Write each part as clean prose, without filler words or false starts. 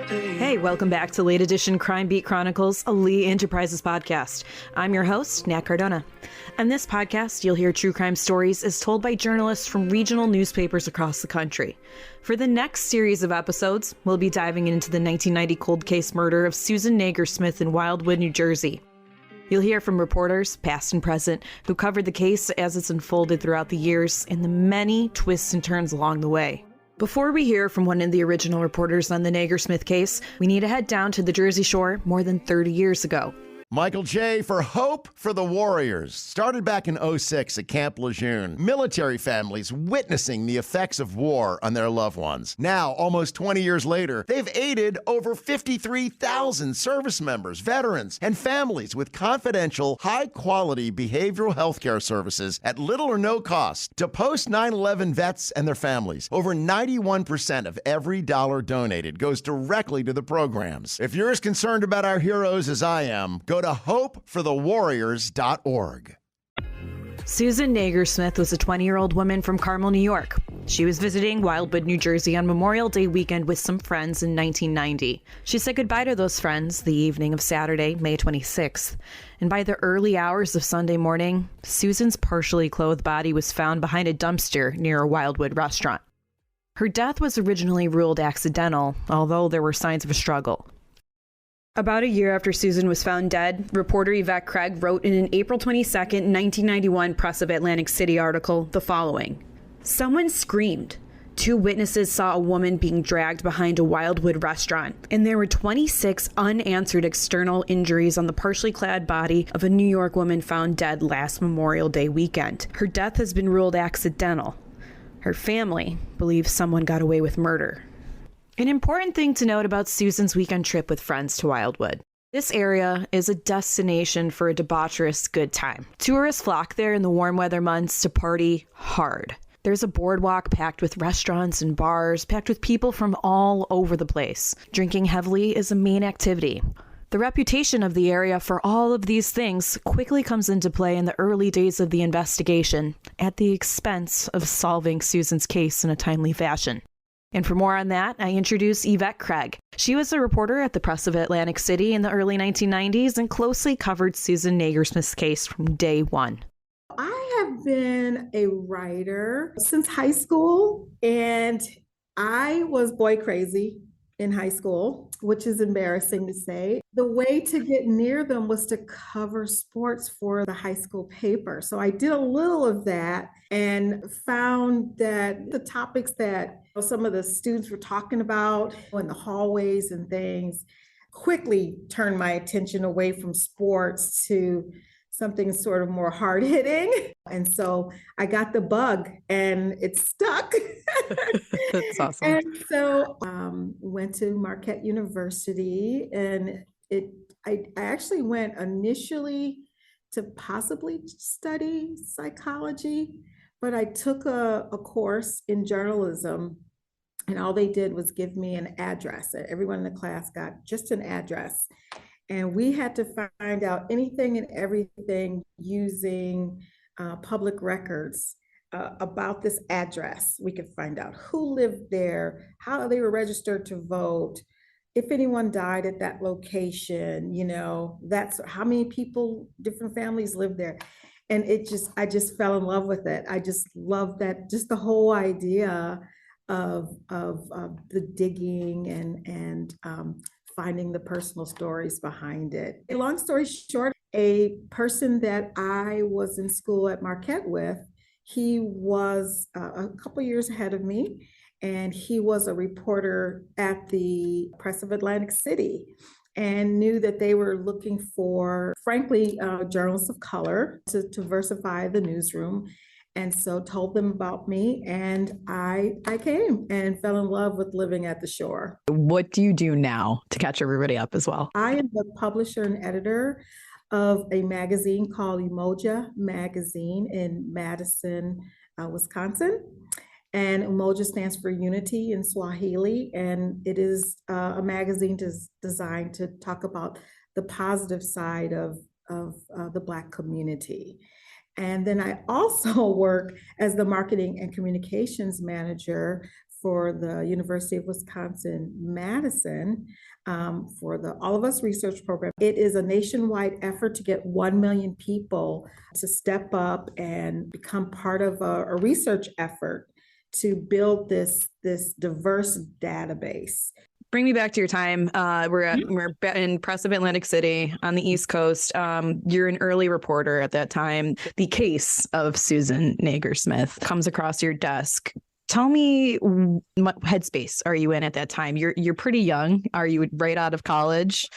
Hey, welcome back to Late Edition Crime Beat Chronicles, a Lee Enterprises podcast. I'm your host, Nat Cardona. On this podcast, you'll hear true crime stories as told by journalists from regional newspapers across the country. For the next series of episodes, we'll be diving into the 1990 cold case murder of Susan Negersmith in Wildwood, New Jersey. You'll hear from reporters, past and present, who covered the case as it's unfolded throughout the years and the many twists and turns along the way. Before we hear from one of the original reporters on the Negersmith case, we need to head down to the Jersey Shore more than 30 years ago. Michael J. for Hope for the Warriors. Started back in 2006 at Camp Lejeune. Military families witnessing the effects of war on their loved ones. Now, almost 20 years later, they've aided over 53,000 service members, veterans, and families with confidential, high-quality behavioral health care services at little or no cost to post-9/11 vets and their families. Over 91% of every dollar donated goes directly to the programs. If you're as concerned about our heroes as I am, go to hopeforthewarriors.org. Susan Negersmith was a 20-year-old woman from Carmel, New York. She was visiting Wildwood, New Jersey on Memorial Day weekend with some friends in 1990. She said goodbye to those friends the evening of Saturday, May 26th. And by the early hours of Sunday morning, Susan's partially clothed body was found behind a dumpster near a Wildwood restaurant. Her death was originally ruled accidental, although there were signs of a struggle. About a year after Susan was found dead, reporter Yvette Craig wrote in an April 22, 1991 Press of Atlantic City article the following. Someone screamed. 2 witnesses saw a woman being dragged behind a Wildwood restaurant, and there were 26 unanswered external injuries on the partially clad body of a New York woman found dead last Memorial Day weekend. Her death has been ruled accidental. Her family believes someone got away with murder. An important thing to note about Susan's weekend trip with friends to Wildwood. This area is a destination for a debaucherous good time. Tourists flock there in the warm weather months to party hard. There's a boardwalk packed with restaurants and bars, packed with people from all over the place. Drinking heavily is a main activity. The reputation of the area for all of these things quickly comes into play in the early days of the investigation, at the expense of solving Susan's case in a timely fashion. And for more on that, I introduce Yvette Craig. She was a reporter at the Press of Atlantic City in the early 1990s and closely covered Susan Negersmith's case from day one. I have been a writer since high school, and I was boy crazy in high school, which is embarrassing to say. The way to get near them was to cover sports for the high school paper. So I did a little of that and found that the topics that some of the students were talking about in the hallways and things quickly turned my attention away from sports to something sort of more hard-hitting. And so I got the bug and it stuck. That's awesome. And so went to Marquette University, and I actually went initially to possibly study psychology, but I took a course in journalism, and all they did was give me an address. Everyone in the class got just an address. And we had to find out anything and everything using public records about this address. We could find out who lived there, how they were registered to vote, if anyone died at that location, that's how many people, different families lived there. And I just fell in love with it. I just love that, just the whole idea of the digging and finding the personal stories behind it. Long story short, a person that I was in school at Marquette with, he was a couple years ahead of me, and he was a reporter at the Press of Atlantic City and knew that they were looking for, frankly, journalists of color to diversify the newsroom. And so told them about me, and I came and fell in love with living at the shore. What do you do now to catch everybody up as well? I am the publisher and editor of a magazine called Umoja Magazine in Madison, Wisconsin. And Umoja stands for Unity in Swahili, and it is a magazine designed to talk about the positive side of the Black community. And then I also work as the marketing and communications manager for the University of Wisconsin-Madison for the All of Us research program. It is a nationwide effort to get 1 million people to step up and become part of a research effort to build this diverse database. Bring me back to your time. We're in Preston, Atlantic City on the East Coast. You're an early reporter at that time. The case of Susan Negersmith comes across your desk. Tell me, what headspace are you in at that time? You're pretty young. Are you right out of college?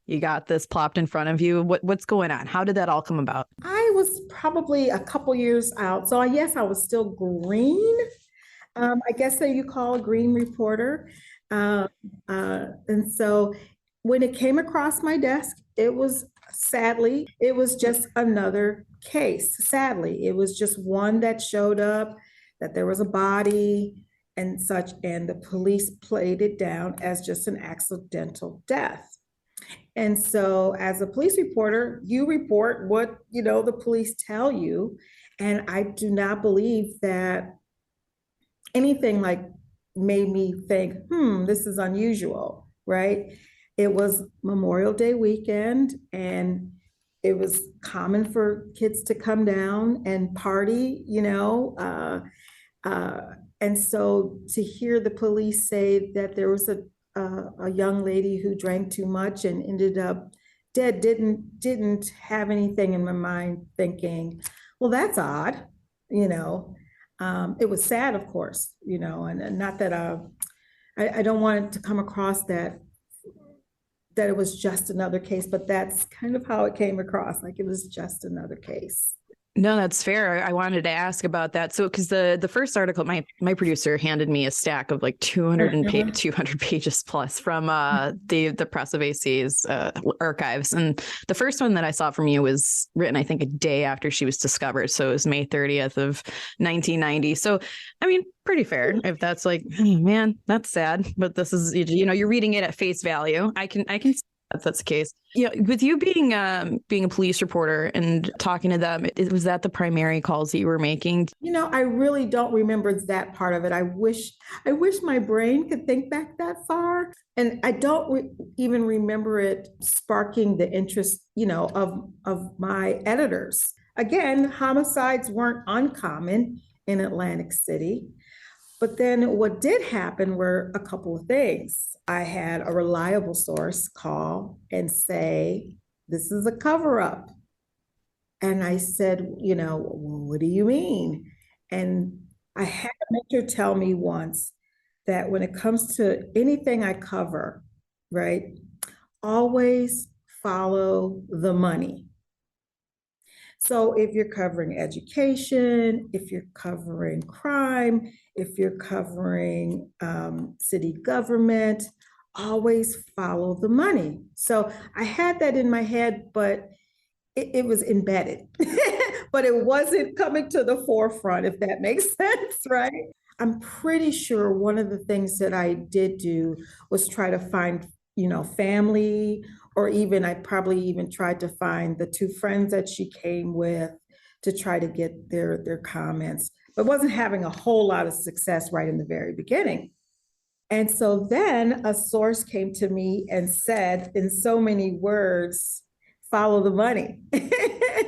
You got this plopped in front of you. What's going on? How did that all come about? I was probably a couple years out. So yes, I was still green. I guess that you call a green reporter. And so when it came across my desk, it was just another case. Sadly, it was just one that showed up, that there was a body and such, and the police played it down as just an accidental death. And so as a police reporter, you report what, the police tell you. And I do not believe that anything like made me think, this is unusual, right? It was Memorial Day weekend, and it was common for kids to come down and party, and so to hear the police say that there was a young lady who drank too much and ended up dead didn't have anything in my mind thinking, well, that's odd, It was sad, of course, and not that I don't want it to come across that it was just another case, but that's kind of how it came across, like it was just another case. No, that's fair. I wanted to ask about that. So, because the first article, my producer handed me a stack of like 200 pages plus from the Press of AC's archives. And the first one that I saw from you was written, I think, a day after she was discovered. So it was May 30th of 1990. So, I mean, pretty fair if that's like, oh, man, that's sad. But this is, you're reading it at face value. I can see that's the case. With you being a police reporter and talking to them, was that the primary calls that you were making? I really don't remember that part of it. I wish my brain could think back that far. And I don't even remember it sparking the interest, of my editors. Again, homicides weren't uncommon in Atlantic City. But then what did happen were a couple of things. I had a reliable source call and say, this is a cover-up. And I said, what do you mean? And I had a mentor tell me once that when it comes to anything I cover, right, always follow the money. So if you're covering education, if you're covering crime, if you're covering city government, always follow the money. So I had that in my head, but it was embedded, but it wasn't coming to the forefront, if that makes sense, right? I'm pretty sure one of the things that I did do was try to find, family, or even I probably even tried to find the two friends that she came with to try to get their comments, but wasn't having a whole lot of success right in the very beginning. And so then a source came to me and said, in so many words, follow the money.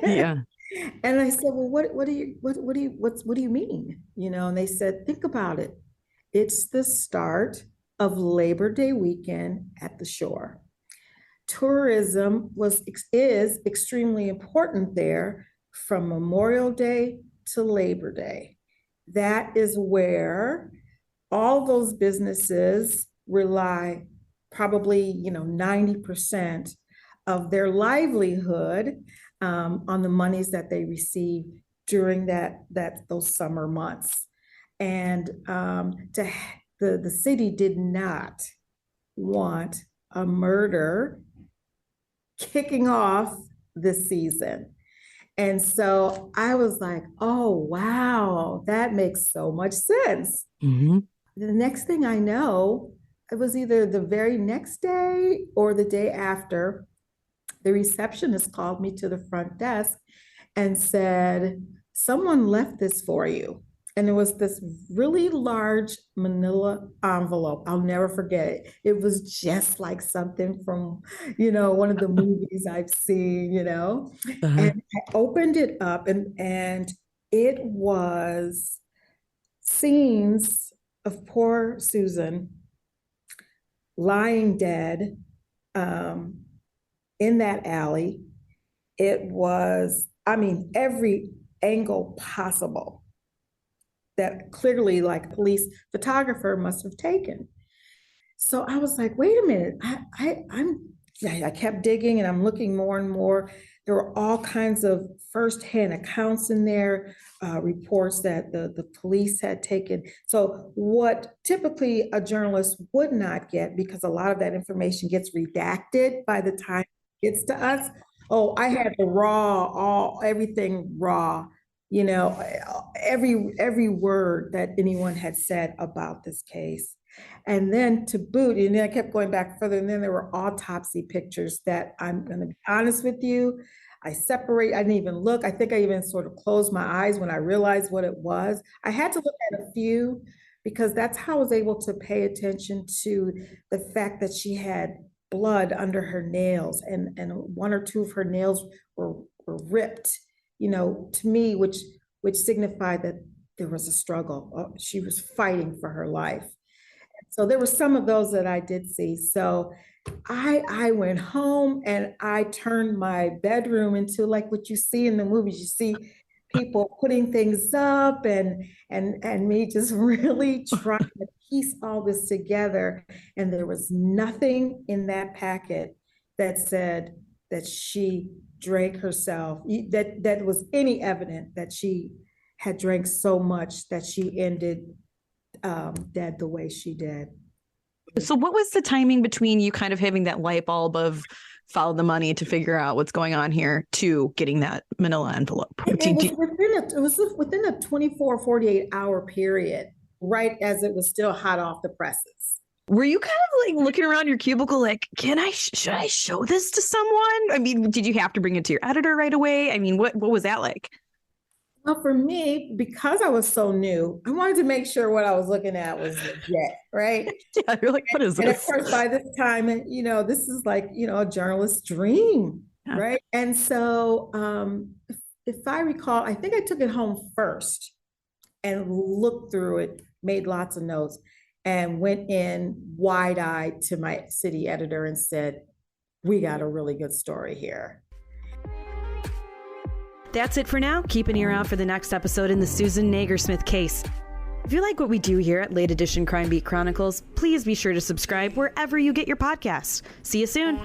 Yeah. And I said, well, what do you mean? And they said, think about it. It's the start of Labor Day weekend at the shore. Tourism is extremely important there from Memorial Day to Labor Day. That is where all those businesses rely, probably 90% of their livelihood on the monies that they receive during those summer months. And the city did not want a murder kicking off this season. And so I was like, oh, wow, that makes so much sense. Mm-hmm. The next thing I know, it was either the very next day or the day after, the receptionist called me to the front desk and said, someone left this for you. And there was this really large manila envelope. I'll never forget it. It was just like something from, one of the movies I've seen, Uh-huh. And I opened it up and it was scenes of poor Susan lying dead in that alley. It was, I mean, every angle possible that clearly like a police photographer must have taken. So I was like, wait a minute, I kept digging and I'm looking more and more. There were all kinds of firsthand accounts in there, reports that the police had taken. So what typically a journalist would not get, because a lot of that information gets redacted by the time it gets to us. Oh, I had the everything raw, every word that anyone had said about this case. And then to boot, and then I kept going back further, and then there were autopsy pictures that, I'm going to be honest with you, I didn't even look. I think I even sort of closed my eyes when I realized what it was. I had to look at a few because that's how I was able to pay attention to the fact that she had blood under her nails, and one or two of her nails were ripped, to me, which signified that there was a struggle. She was fighting for her life. So there were some of those that I did see. So I went home and I turned my bedroom into like what you see in the movies. You see people putting things up and me just really trying to piece all this together. And there was nothing in that packet that said that she drank herself, that was any evidence that she had drank so much that she ended dead the way she did. So what was the timing between you kind of having that light bulb of follow the money to figure out what's going on here to getting that manila envelope? It was within a 24, 48-hour period, right as it was still hot off the presses. Were you kind of like looking around your cubicle like, should I show this to someone? I mean, did you have to bring it to your editor right away? I mean, what was that like? Well, for me, because I was so new, I wanted to make sure what I was looking at was legit, right? Yeah, you're like, what is this? And of course, by this time, this is like, a journalist's dream, yeah. Right? And so if I recall, I think I took it home first and looked through it, made lots of notes, and went in wide-eyed to my city editor and said, we got a really good story here. That's it for now. Keep an ear out for the next episode in the Susan Negersmith case. If you like what we do here at Late Edition Crime Beat Chronicles, please be sure to subscribe wherever you get your podcasts. See you soon.